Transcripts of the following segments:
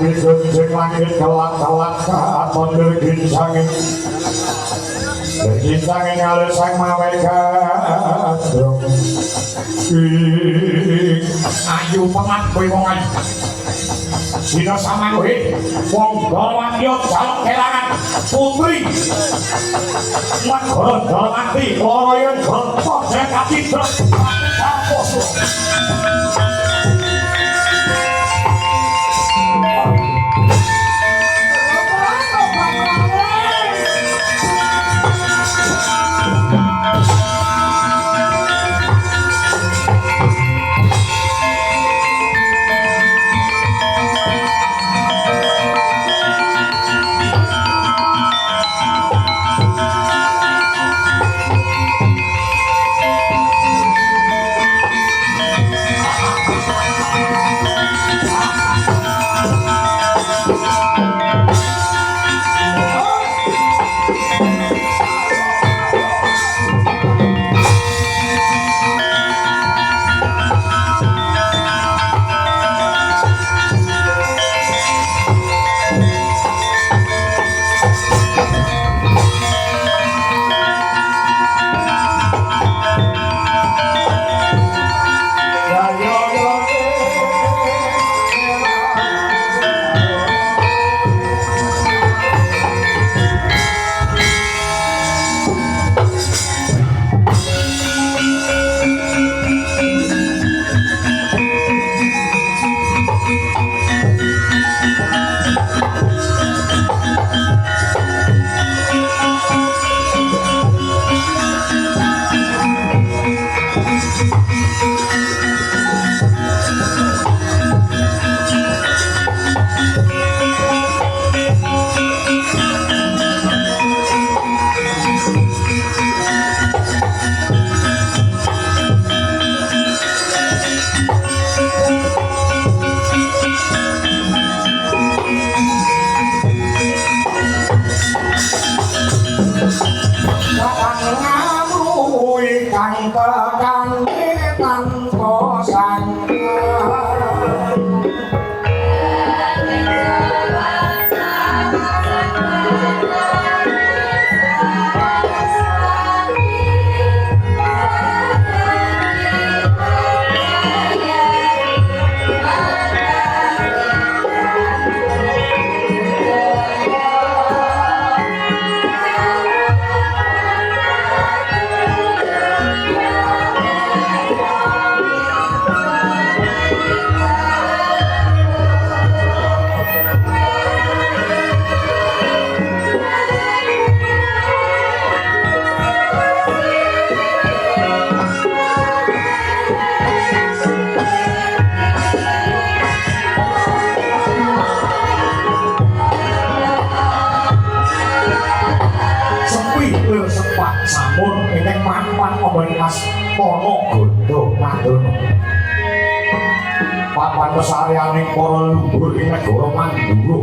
Sunjung langit kelak-kelak mondel ginsangin ginsangin ngalih sang mawe gandrung ayu pemat kowe wong ayu Dina samanuhe wong Dalawati jaluk kelangan putri Magara Dalawati lara yen bapa jakati papan kesarianing para luhur ing negara Mandura.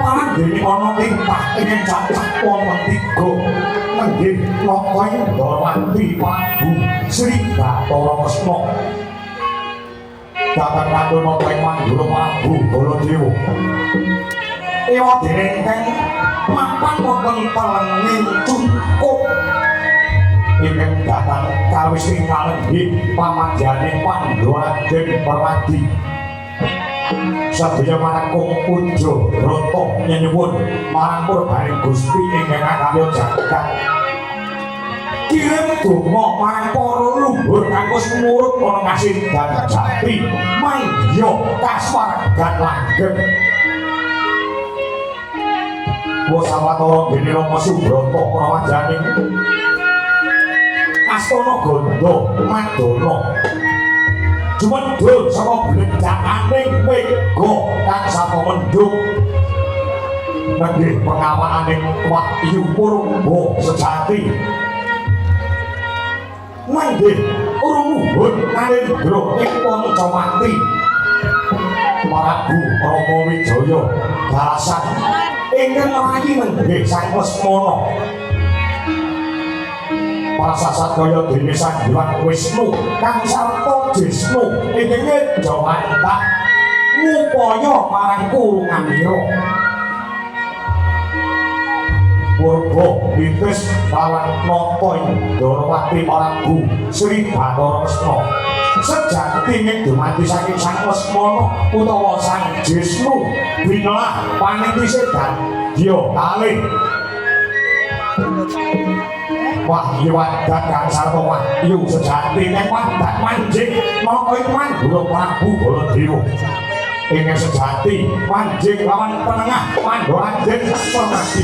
Panggene ana timpah ing cacah wonten 3 nenggih Naka Indrawati Prabu Sri Bathara Kresna. Datang Ratu Naka ing Mandura Prabu Baladewa. Ewa dereng mapan wonten telenging cukup ingkang datang kawis ing kalenggih pamadyaning Pandhawaden Permadi sadaya manekung puja brata nyuwun marang purbaning Gusti ingkang karya jagat kirim donga marang para luhur kanggo semurut ana kasindan jati mangya kaswargan langgeng wa sawetara dene Rama Subrata prawajaning Astana Gandha Madana jumedhul saka bledhakaning mega kang sapamendhung nenggih pengawakaning Wahyu Purba sejati nenggih ruhun Narendra ing Pancawati Prabu Rama Wijaya darasan ingkang rayi nenggih Sang Lesmana prasasat kaya dene Sang Hyang Wisnu kang sarta Jesnu ing Jawanta ngupaya marang kurungan ira Purba Witis lawan Nata Indrawati Prabu Sri Bathara Kresna sejatine dumadi saking Sang Lesmana utawa Sang Jesnu binalah paniti sedan dia kalih wahyu wadat kang sarta wahyu sejatine wadat manjing maka iman Guru Prabu Baladewa ingkang sejati manjing lawan penengah Pandhawanjen Permadi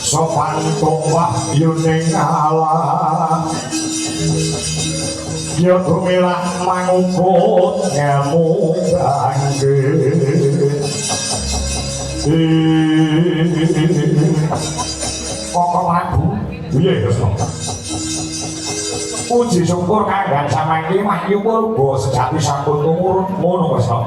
sopan tombak yuning alam ya tumilah mangukut ngemu gangge Koko Prabu piye Kresna puji syukur kanggan samangke wahyu purba sejati sampun tumurun ngono Kresna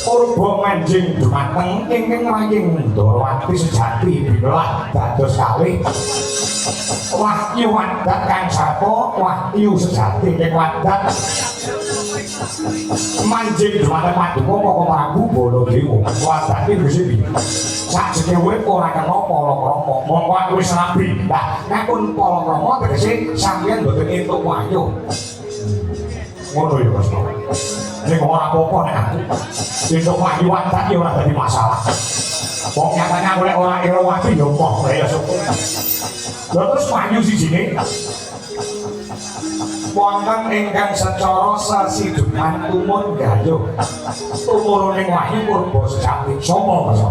Purba manjing dumateng ingkang maying Ndrawati sejati bilah dados kalih wahyu wadat kang sapa wahyu sejati ing wadat manjing dumateng Paduka Koko Prabu Baladewa wadate Gusti sajake urip ora kena palakrama mongko aku wis rabi nah ngakun palakrama tegese sampeyan mboten entuk wahyu ngono ya Kresna nek ora apa-apa nek aku entuk wahyu wadat ya ora dadi masalah wong nyatane aku lek ora ira wahyu ya moh ya syukur lha terus wahyu sijine wonten ingkang secara sasiduman tumun gayuh tumuruning wahyu purba sejati sapa Kresna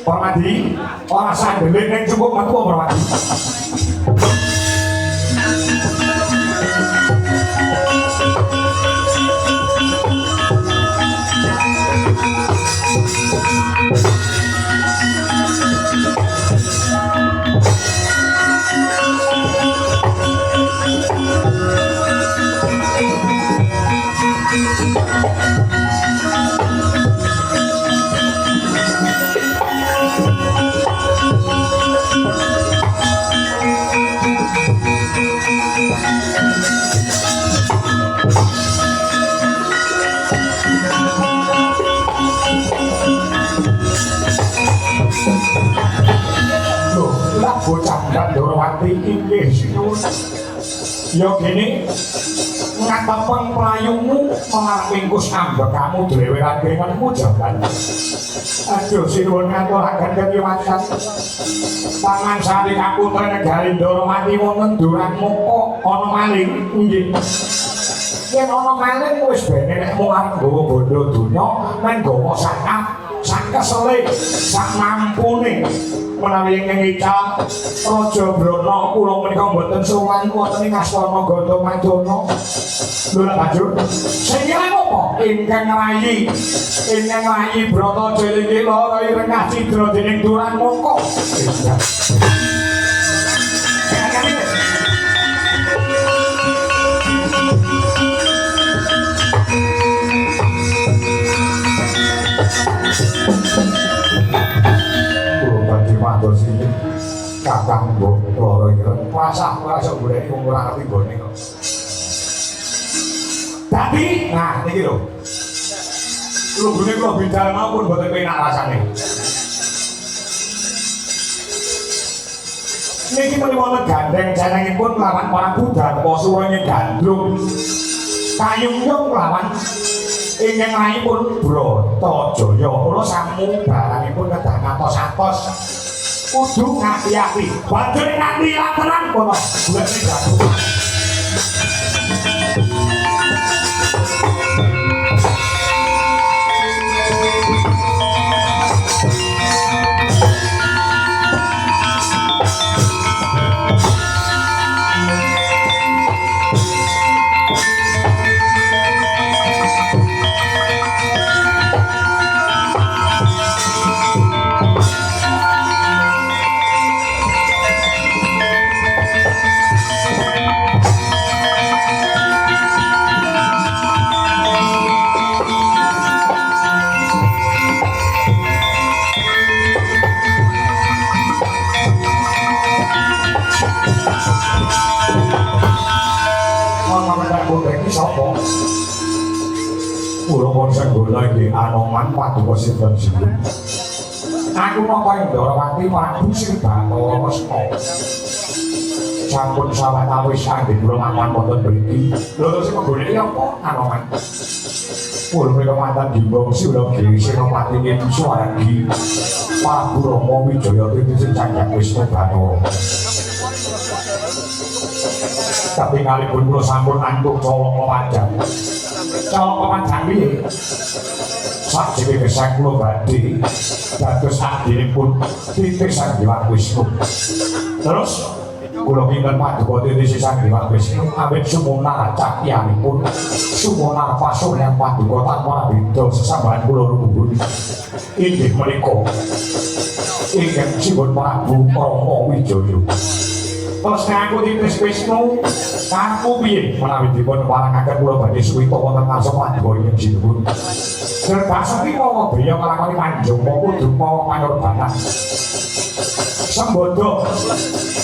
Permadi ora sandele ning cukup metu Permadi bocah Ndrawati inggih sinuwun ya kene ngatepeng playungmu mangingkus ambekamu dreweraken kenemu jaban aduh sinuwun ngaturaken kemiwasan pangan sari kaputra negari Ndrawati wonten durang moko ana maling nggih yen ana maling wis bene nek mung arep nggawa bondo donya men nggawa sakap sak kesele sak mampune menawi ingkang ical Raja Brana kula menika mboten sowan wonten ing Astana Ganda Madana. Lho banjur sing kira apa ingkang rayi Brataja inggih lara irengah cidra dening Duran Mongko. Matur sini kakang mbok loro iki pasah golek wong ora ngerti gone kok. Tapi nah niki lho. Lungguhe kula bidal maupun boten penak rasane. Niki menawa gandeng jenengipun lawan Prabu Darmasura Gandrung. Kayungyung lawan ingkang lainipun Bratajaya. Kula sampun barangipun kedah ngatos-atos. Kudu ngati-ati. Banjur nganti lateran kono. Golek jatuh. Kula pun senggula iki Anoman Paduka Sinten Sinten. Aku napa Indrawati Prabu Sri Bathara Lesna. Sampun sawetawis anggen kula mangan wonten mriki. Lha terus goleki apa Anoman? Kula menika mantan Dimbang Suragiwi Senopati ing Suwargi. Prabu Rama Wijaya Titi Canjang Wisnu Bathara. Tapi kalipun kula sampun antuk colok wajah. Colok pemandang piye? Sakjane gesang kula badhe dados adinipun Titi Sang Hyang Wisnu. Terus kula pinten paduka Titi Sang Hyang Wisnu awit sumuna cakyanipun sumuna pasuryan paduka tanpa beda sesambahan kula rumpun. Inggih menika ingkang sipun Prabu Rama Wijaya. Terus ngaku Titi Wisnu kaku piye menawi dipun warangaken kula badhe suwita wonten ngarsa paduka ing jinipun. Serbasepi mawa beya nglakoni manjung kudu mawa pangorbanan. Sembodo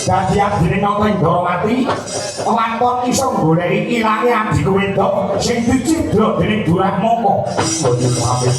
dadi abdine napa Indrawati langkon iso goleki ilange adiku wedok sing dicidra dening Duran Mongko. Mboten pamit.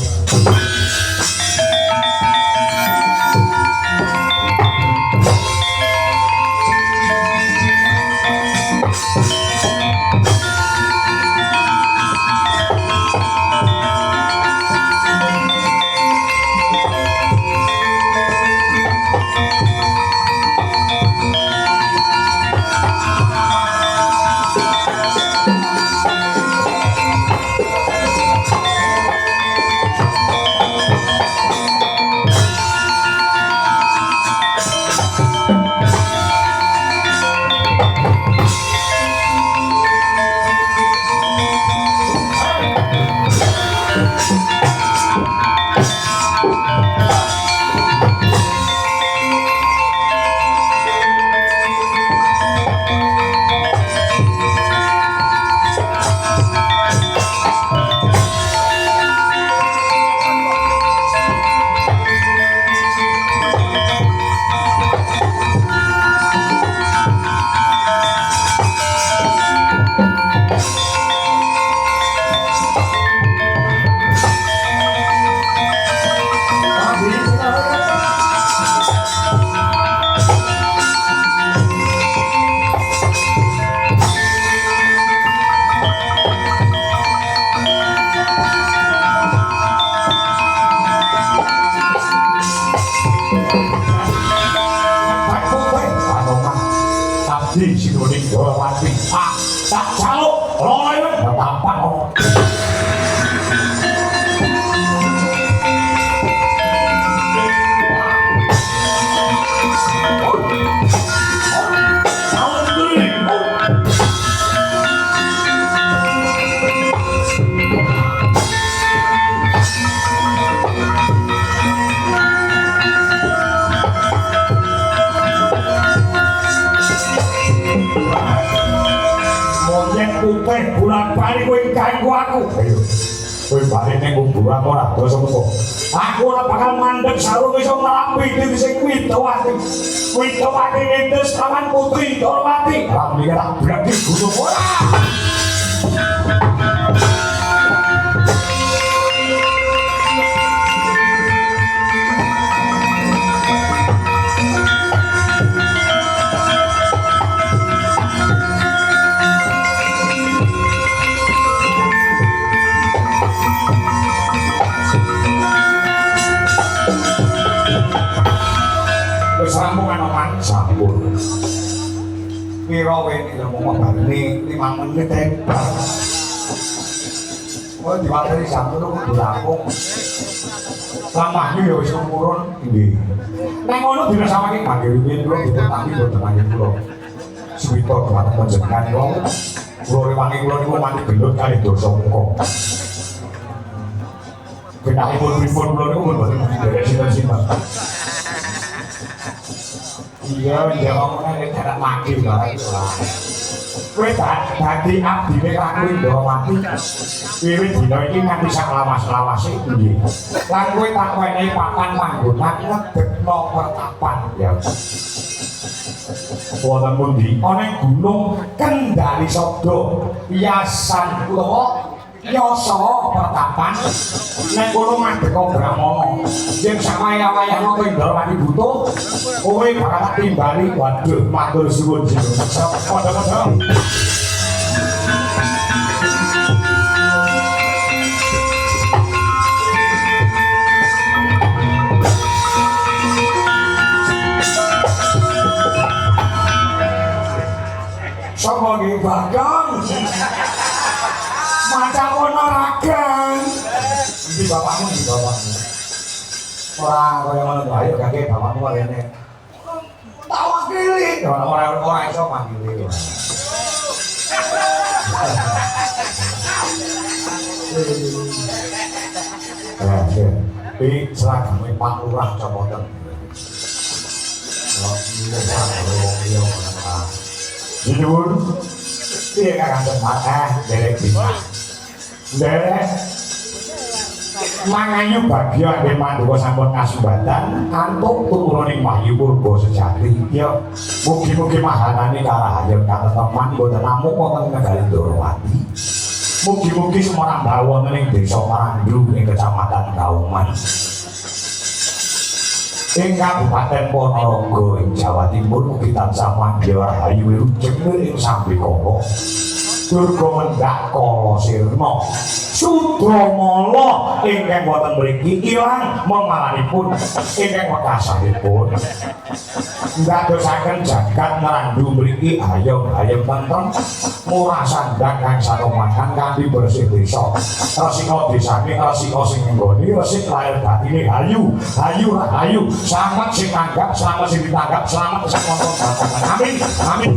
ganggu aku. Ayo. Kowe bali ning kuburan ora dosa apa. Aku ora bakal mandeg sarung iso ngrampi diri sing Widowati. Widowati ngedes kawan putri Dorowati. Lah mikir tak berarti gunung ora. Sampungan oman sampun. Pira wene ngomong barene 5 menit ae. Oh diwateri sampun kudu rampung. Lamahnya ya wis umurun nggih. Nek ngono dirasakake mangke rumiyin kula dipuntampi boten manjen kula. Suwita dhumateng panjenengan kula. Kula rewangi kula niku mati gendut kalih dosa muka. Kenakipun pripun kula niku boten derek sinten-sinten. Iya, ngomongnya ini tidak mati barang itu lah. Kowe dadi abdine Ratu Indrawati. Wiwit dina iki nganti sak lawas-lawase piye. Lan kowe tak wenehi papan panggonan ngedekno pertapan ya. Wonten pundi? Ana Gunung Kendali Sabda. Yasan kula Yasa pertapan nek kono mandheka Brahmana yen samaya-wayah kowe Indrawati butuh kowe bakal tak timbali. Waduh matur suwun jenengan padha-padha. Sapa nggih Bagong? Macam ono ragang. Iki bapakmu iki bapakmu. Ora kaya ngono to, ayo kakek bapakmu rene. Tak wakili. Ora iso makili. Iki seragame Pak Lurah Copoten. Kalau ini iya Jinur, dia kakak mata derek bintang. Derek manganyu bagian di Manduka sampun kasumbatan antuk turuning Wahyu Purba sejati. Ya mugi-mugi mahanane karahayon kateteman boten namung wonten Kendali Ndrawati. Mugi-mugi sumrambah wonten ing Desa Marandu ing Kecamatan Kauman. Ing Kabupaten Ponorogo ing Jawa Timur mugi tansah manggih rahayu wilujeng ing Sambikala. Durga mendak kala sirna. Sudamala ingkang wonten mriki ilang mengalanipun ingkang wekasanipun. Ndadosaken jagat Marandu mriki ayem-ayem tentrem murah sandang kang satomakan kanthi bersih desa. Resika desane resika sing nggoni resik lahir batine hayu, hayu rahayu. Selamat sing tanggap, selamat sing ditanggap, selamat sing wonten. Amin. Amin.